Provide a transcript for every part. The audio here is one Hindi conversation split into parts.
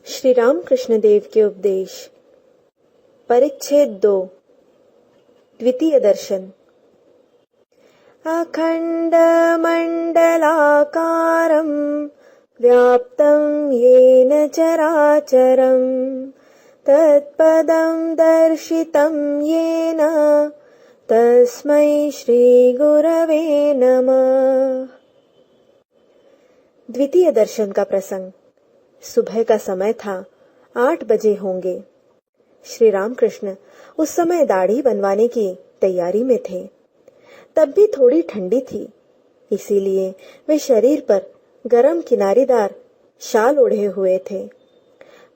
श्री रामकृष्ण देव के उपदेश। परिच्छेद 2। द्वितीय दर्शन। अखंड मंडलाकारं व्याप्तं येन चराचरं तत्पदं दर्शितं येन तस्मै श्री गुरवे नमः। द्वितीय दर्शन का प्रसंग। सुबह का समय था, 8 बजे होंगे। श्री रामकृष्ण उस समय दाढ़ी बनवाने की तैयारी में थे। तब भी थोड़ी ठंडी थी, इसीलिए वे शरीर पर गरम किनारीदार शाल ओढ़े हुए थे।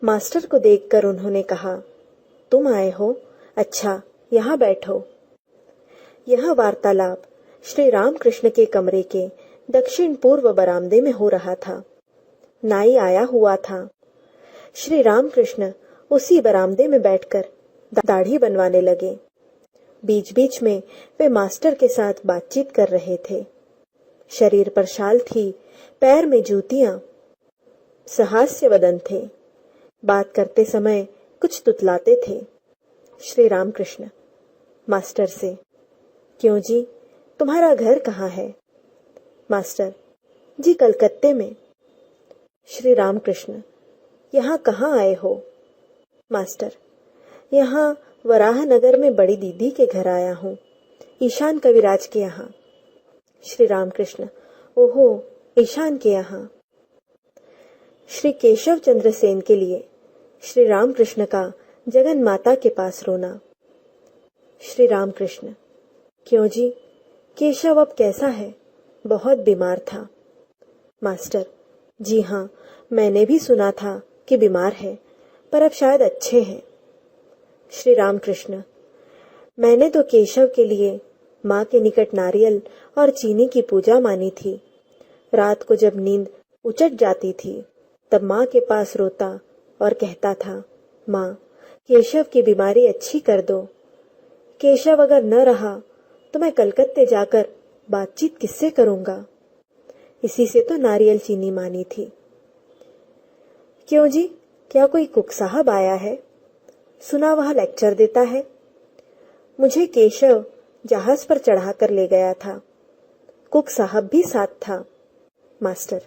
मास्टर को देखकर उन्होंने कहा, तुम आए हो? अच्छा, यहाँ बैठो। यह वार्तालाप श्री रामकृष्ण के कमरे के दक्षिण पूर्व बरामदे में हो रहा था। नाई आया हुआ था। श्री रामकृष्ण उसी बरामदे में बैठकर दाढ़ी बनवाने लगे। बीच बीच में वे मास्टर के साथ बातचीत कर रहे थे। शरीर पर शाल थी, पैर में जूतियां। सहास्य वदन थे। बात करते समय कुछ तुतलाते थे। श्री रामकृष्ण मास्टर से, क्यों जी, तुम्हारा घर कहाँ है? मास्टर जी, कलकत्ते में। श्री रामकृष्ण, यहाँ कहाँ आए हो? मास्टर, यहाँ वराहनगर में बड़ी दीदी के घर आया हूँ, ईशान कविराज के यहाँ। श्री रामकृष्ण, ओहो, ईशान के यहाँ। श्री केशव चंद्र सेन के लिए श्री रामकृष्ण का जगन माता के पास रोना। श्री रामकृष्ण, क्यों जी, केशव अब कैसा है? बहुत बीमार था। मास्टर, जी हाँ, मैंने भी सुना था कि बीमार है, पर अब शायद अच्छे हैं। श्री रामकृष्ण, मैंने तो केशव के लिए माँ के निकट नारियल और चीनी की पूजा मानी थी। रात को जब नींद उचट जाती थी, तब माँ के पास रोता और कहता था, माँ, केशव की बीमारी अच्छी कर दो। केशव अगर न रहा तो मैं कलकत्ते जाकर बातचीत किससे करूंगा? इसी से तो नारियल चीनी मानी थी। क्यों जी, क्या कोई कुक साहब आया है? सुना वह लेक्चर देता है। मुझे केशव जहाज पर चढ़ाकर ले गया था। कुक साहब भी साथ था। मास्टर,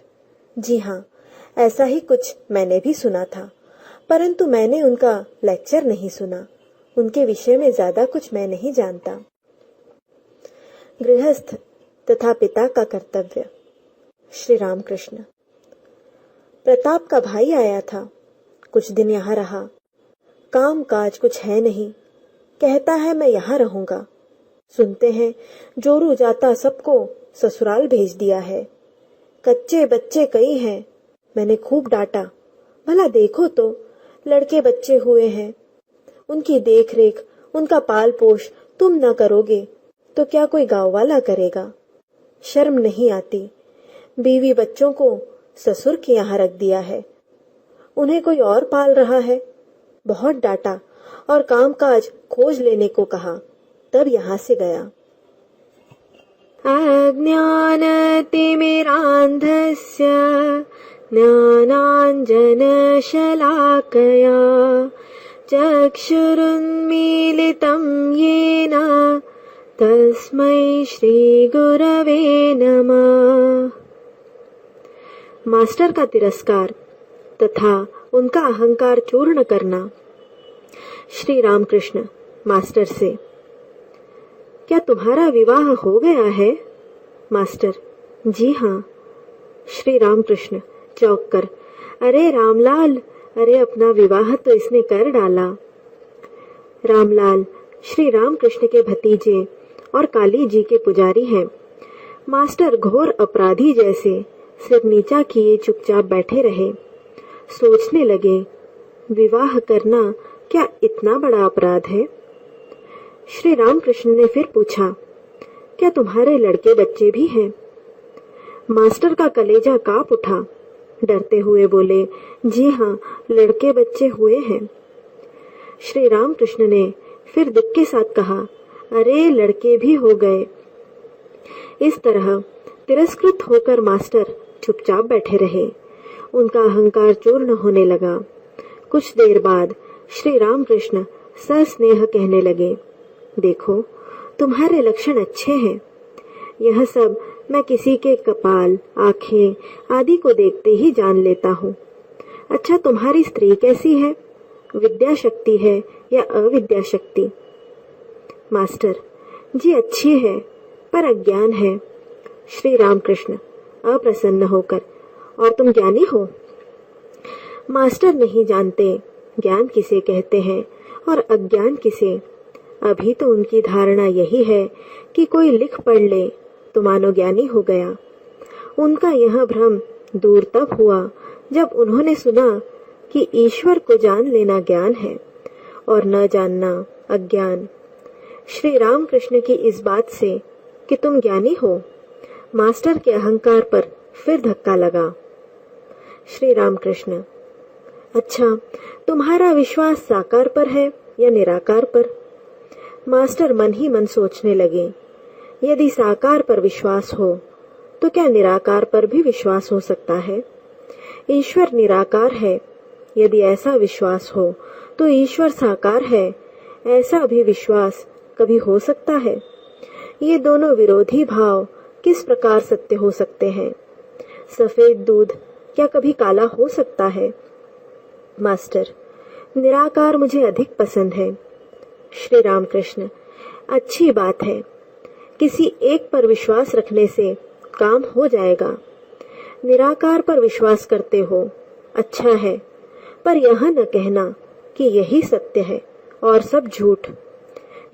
जी हाँ, ऐसा ही कुछ मैंने भी सुना था, परंतु मैंने उनका लेक्चर नहीं सुना। उनके विषय में ज्यादा कुछ मैं नहीं जानता। गृहस्थ तथा पिता का कर्तव्य। श्री रामकृष्ण, प्रताप का भाई आया था, कुछ दिन यहाँ रहा। काम काज कुछ है नहीं, कहता है मैं यहाँ रहूंगा। सुनते हैं जोरू जाता सबको ससुराल भेज दिया है। कच्चे बच्चे कई हैं। मैंने खूब डांटा, भला देखो तो, लड़के बच्चे हुए हैं, उनकी देख रेख, उनका पाल पोष तुम न करोगे तो क्या कोई गांव वाला करेगा? शर्म नहीं आती? बीवी बच्चों को ससुर के यहाँ रख दिया है, उन्हें कोई और पाल रहा है। बहुत डांटा और कामकाज खोज लेने को कहा, तब यहाँ से गया। अज्ञानतिमिरान्धस्य ज्ञानाञ्जनशलाकया चक्षुरुन्मीलितं येन तस्मै श्री गुरवे नमः। मास्टर का तिरस्कार तथा उनका अहंकार चूर्ण करना। श्री रामकृष्ण मास्टर से, क्या तुम्हारा विवाह हो गया है? मास्टर, जी हाँ। श्री रामकृष्ण चौंक कर, अरे रामलाल, अरे अपना विवाह तो इसने कर डाला। रामलाल श्री रामकृष्ण के भतीजे और काली जी के पुजारी हैं। मास्टर घोर अपराधी जैसे सिर नीचा किए चुपचाप बैठे रहे। सोचने लगे, विवाह करना क्या इतना बड़ा अपराध है? श्री रामकृष्ण ने फिर पूछा, क्या तुम्हारे लड़के बच्चे भी हैं? मास्टर का कलेजा कांप उठा। डरते हुए बोले, जी हाँ, लड़के बच्चे हुए हैं। श्री रामकृष्ण ने फिर दुख के साथ कहा, अरे लड़के भी हो गए। इस तरह तिरस्कृत होकर मास्टर चुपचाप बैठे रहे। उनका अहंकार चूर्ण होने लगा। कुछ देर बाद श्री रामकृष्ण सस्नेह कहने लगे, देखो तुम्हारे लक्षण अच्छे हैं। यह सब मैं किसी के कपाल, आंखें आदि को देखते ही जान लेता हूँ। अच्छा, तुम्हारी स्त्री कैसी है? विद्या शक्ति है या अविद्या शक्ति? मास्टर जी अच्छी है पर अज्ञान है। श्री रामकृष्ण अप्रसन्न होकर, और तुम ज्ञानी हो? मास्टर नहीं जानते ज्ञान किसे कहते हैं और अज्ञान किसे। अभी तो उनकी धारणा यही है कि कोई लिख पढ़ ले तो मानो ज्ञानी हो गया। उनका यह भ्रम दूर तब हुआ जब उन्होंने सुना कि ईश्वर को जान लेना ज्ञान है और न जानना अज्ञान। श्री रामकृष्ण की इस बात से कि तुम ज्ञानी हो, मास्टर के अहंकार पर फिर धक्का लगा। श्री रामकृष्ण, अच्छा, तुम्हारा विश्वास साकार पर है या निराकार पर? मास्टर मन ही मन सोचने लगे, यदि साकार पर विश्वास हो तो क्या निराकार पर भी विश्वास हो सकता है? ईश्वर निराकार है, यदि ऐसा विश्वास हो तो ईश्वर साकार है, ऐसा भी विश्वास कभी हो सकता है? ये दोनों विरोधी भाव किस प्रकार सत्य हो सकते हैं? सफेद दूध क्या कभी काला हो सकता है? मास्टर, निराकार मुझे अधिक पसंद है। श्री रामकृष्ण, अच्छी बात है, किसी एक पर विश्वास रखने से काम हो जाएगा। निराकार पर विश्वास करते हो, अच्छा है, पर यह न कहना कि यही सत्य है और सब झूठ।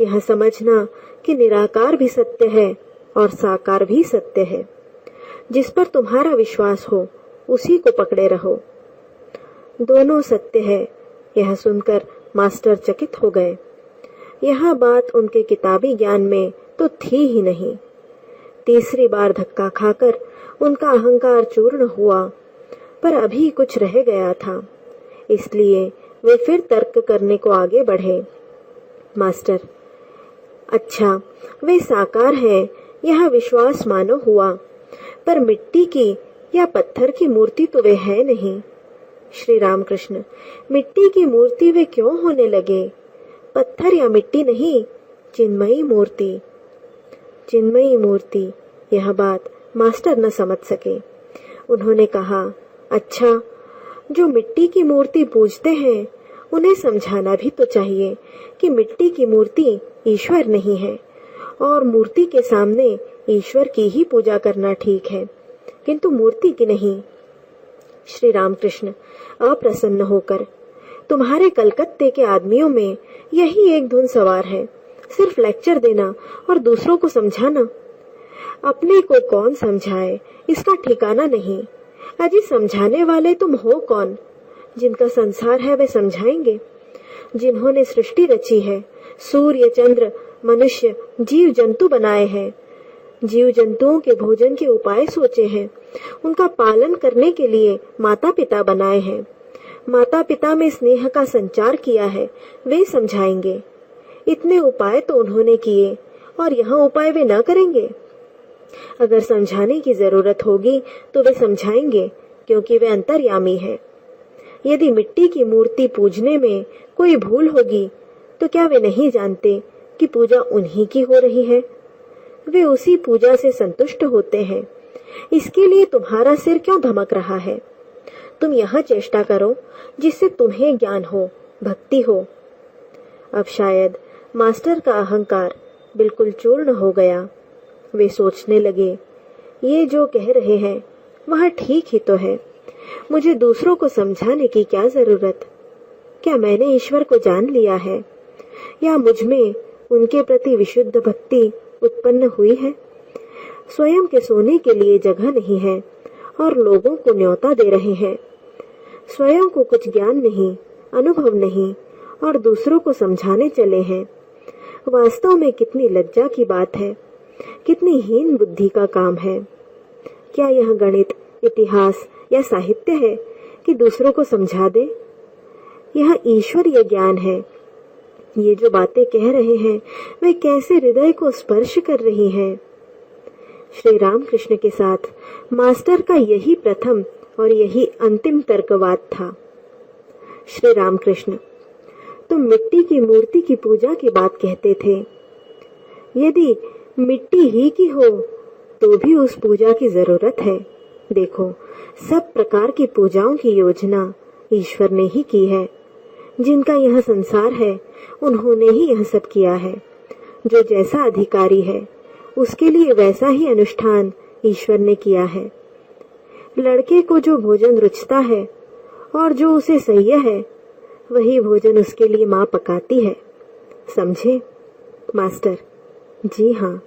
यह समझना कि निराकार भी सत्य है और साकार भी सत्य है। जिस पर तुम्हारा विश्वास हो उसी को पकड़े रहो। दोनों सत्य है, यह सुनकर मास्टर चकित हो गए। यह बात उनके किताबी ज्ञान में तो थी ही नहीं। तीसरी बार धक्का खाकर उनका अहंकार चूर्ण हुआ, पर अभी कुछ रह गया था, इसलिए वे फिर तर्क करने को आगे बढ़े। मास्टर, अच्छा, वे साकार हैं, यह विश्वास मानो हुआ, पर मिट्टी की या पत्थर की मूर्ति तो वे है नहीं। श्री रामकृष्ण, मिट्टी की मूर्ति वे क्यों होने लगे? पत्थर या मिट्टी नहीं, चिन्मयी मूर्ति। चिन्मयी मूर्ति, यह बात मास्टर न समझ सके। उन्होंने कहा, अच्छा, जो मिट्टी की मूर्ति पूजते हैं उन्हें समझाना भी तो चाहिए कि मिट्टी की मूर्ति ईश्वर नहीं है और मूर्ति के सामने ईश्वर की ही पूजा करना ठीक है, किंतु मूर्ति की नहीं। श्री रामकृष्ण अप्रसन्न होकर, तुम्हारे कलकत्ते के आदमियों में यही एक धुन सवार है, सिर्फ लेक्चर देना और दूसरों को समझाना। अपने को कौन समझाए इसका ठिकाना नहीं। अजी समझाने वाले तुम हो कौन? जिनका संसार है वे समझाएंगे। जिन्होंने सृष्टि रची है, सूर्य, चंद्र, मनुष्य, जीव जंतु बनाए हैं, जीव जंतुओं के भोजन के उपाय सोचे हैं, उनका पालन करने के लिए माता पिता बनाए हैं, माता पिता में स्नेह का संचार किया है, वे समझाएंगे। इतने उपाय तो उन्होंने किए और यह उपाय वे न करेंगे? अगर समझाने की जरूरत होगी तो वे समझाएंगे, क्योंकि वे अंतर्यामी है। यदि मिट्टी की मूर्ति पूजने में कोई भूल होगी तो क्या वे नहीं जानते कि पूजा उन्हीं की हो रही है? वे उसी पूजा से संतुष्ट होते हैं। इसके लिए तुम्हारा सिर क्यों धमक रहा है? तुम यह चेष्टा करो जिससे तुम्हें ज्ञान हो, भक्ति हो। अब शायद मास्टर का अहंकार बिल्कुल चूर्ण हो गया। वे सोचने लगे, ये जो कह रहे हैं वह ठीक ही तो है, मुझे दूसरों को समझाने की क्या जरूरत? क्या मैंने ईश्वर को जान लिया है या मुझ में उनके प्रति विशुद्ध भक्ति उत्पन्न हुई है? स्वयं के सोने के लिए जगह नहीं है और लोगों को न्योता दे रहे हैं। स्वयं को कुछ ज्ञान नहीं, अनुभव नहीं और दूसरों को समझाने चले हैं। वास्तव में कितनी लज्जा की बात है, कितनी हीन बुद्धि का काम है। क्या यह गणित, इतिहास या साहित्य है कि दूसरों को समझा दे? यह ईश्वरीय ज्ञान है। ये जो बातें कह रहे हैं वे कैसे हृदय को स्पर्श कर रही हैं। श्री रामकृष्ण के साथ मास्टर का यही प्रथम और यही अंतिम तर्कवाद था। श्री रामकृष्ण, तुम मिट्टी की मूर्ति की पूजा की बात कहते थे। यदि मिट्टी ही की हो तो भी उस पूजा की जरूरत है। देखो, सब प्रकार की पूजाओं की योजना ईश्वर ने ही की है। जिनका यह संसार है उन्होंने ही यह सब किया है। जो जैसा अधिकारी है उसके लिए वैसा ही अनुष्ठान ईश्वर ने किया है। लड़के को जो भोजन रुचता है और जो उसे सह्य है वही भोजन उसके लिए माँ पकाती है। समझे मास्टर? जी हाँ।